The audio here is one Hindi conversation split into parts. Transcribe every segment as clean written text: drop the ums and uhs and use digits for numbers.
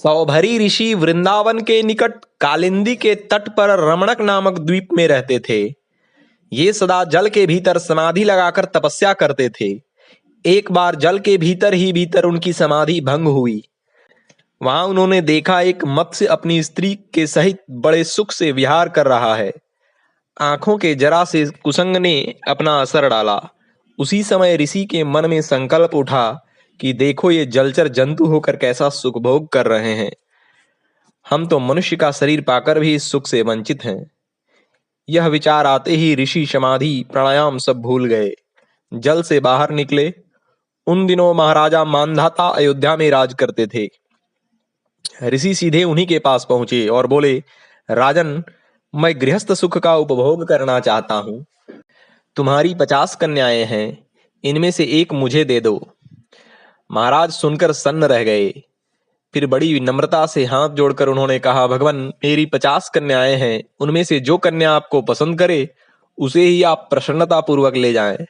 सौभरी ऋषि वृंदावन के निकट कालिंदी के तट पर रमणक नामक द्वीप में रहते थे। ये सदा जल के भीतर समाधि लगाकर तपस्या करते थे। एक बार जल के भीतर ही भीतर उनकी समाधि भंग हुई। वहां उन्होंने देखा एक मत्स्य अपनी स्त्री के सहित बड़े सुख से विहार कर रहा है। आंखों के जरा से कुसंग ने अपना असर डाला। उसी समय ऋषि के मन में संकल्प उठा कि देखो ये जलचर जंतु होकर कैसा सुख भोग कर रहे हैं। हम तो मनुष्य का शरीर पाकर भी इस सुख से वंचित हैं। यह विचार आते ही ऋषि समाधि प्राणायाम सब भूल गए, जल से बाहर निकले। उन दिनों महाराजा मांधाता अयोध्या में राज करते थे। ऋषि सीधे उन्हीं के पास पहुंचे और बोले, राजन, मैं गृहस्थ सुख का उपभोग करना चाहता हूं। तुम्हारी 50 कन्याएं हैं, इनमें से एक मुझे दे दो। महाराज सुनकर सन्न रह गए। फिर बड़ी विनम्रता से हाथ जोड़कर उन्होंने कहा, भगवान, मेरी 50 कन्याएं हैं, उनमें से जो कन्या आपको पसंद करे उसे ही आप प्रसन्नता पूर्वक ले जाएं।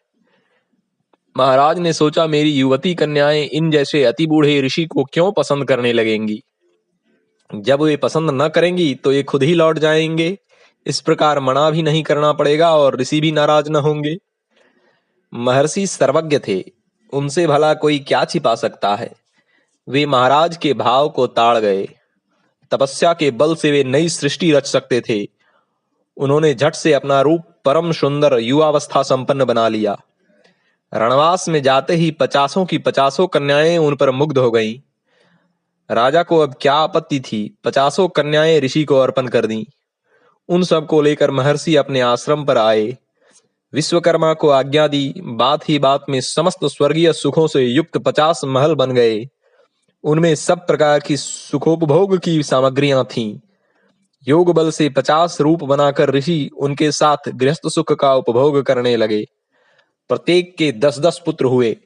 महाराज ने सोचा, मेरी युवती कन्याएं इन जैसे अति बूढ़े ऋषि को क्यों पसंद करने लगेंगी। जब वे पसंद न करेंगी तो ये खुद ही लौट जाएंगे। इस प्रकार मना भी नहीं करना पड़ेगा और ऋषि भी नाराज न होंगे। महर्षि सर्वज्ञ थे, उनसे भला कोई क्या छिपा सकता है। वे महाराज के भाव को ताड़ गए। तपस्या के बल से वे नई सृष्टि रच सकते थे। उन्होंने झट से अपना रूप परम सुंदर युवावस्था संपन्न बना लिया। रणवास में जाते ही 50 की 50 कन्याएं उन पर मुग्ध हो गईं। राजा को अब क्या आपत्ति थी, 50 कन्याएं ऋषि को अर्पण कर दी। उन सब को लेकर महर्षि अपने आश्रम पर आए। विश्वकर्मा को आज्ञा दी। बात ही बात में समस्त स्वर्गीय सुखों से युक्त 50 महल बन गए। उनमें सब प्रकार की सुखोपभोग की सामग्रियां थीं। योग बल से 50 रूप बनाकर ऋषि उनके साथ गृहस्थ सुख का उपभोग करने लगे। प्रत्येक के 10-10 पुत्र हुए।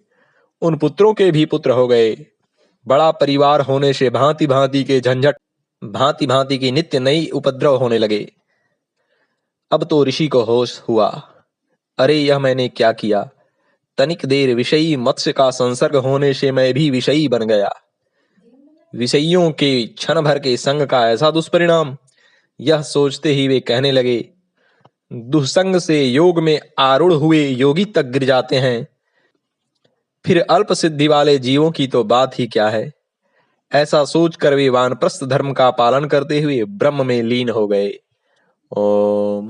उन पुत्रों के भी पुत्र हो गए। बड़ा परिवार होने से भांति भांति के झंझट, भांति भांति की नित्य नई उपद्रव होने लगे। अब तो ऋषि को होश हुआ, अरे यह मैंने क्या किया। तनिक देर विषयी मत्स्य का संसर्ग होने से मैं भी विषयी बन गया। विषयियों के क्षण भर के संग का ऐसा दुष्परिणाम। यह सोचते ही वे कहने लगे, दुस्संग से योग में आरूढ़ हुए योगी तक गिर जाते हैं, फिर अल्प सिद्धि वाले जीवों की तो बात ही क्या है। ऐसा सोचकर वे वानप्रस्थ धर्म का पालन करते हुए ब्रह्म में लीन हो गए। ओम।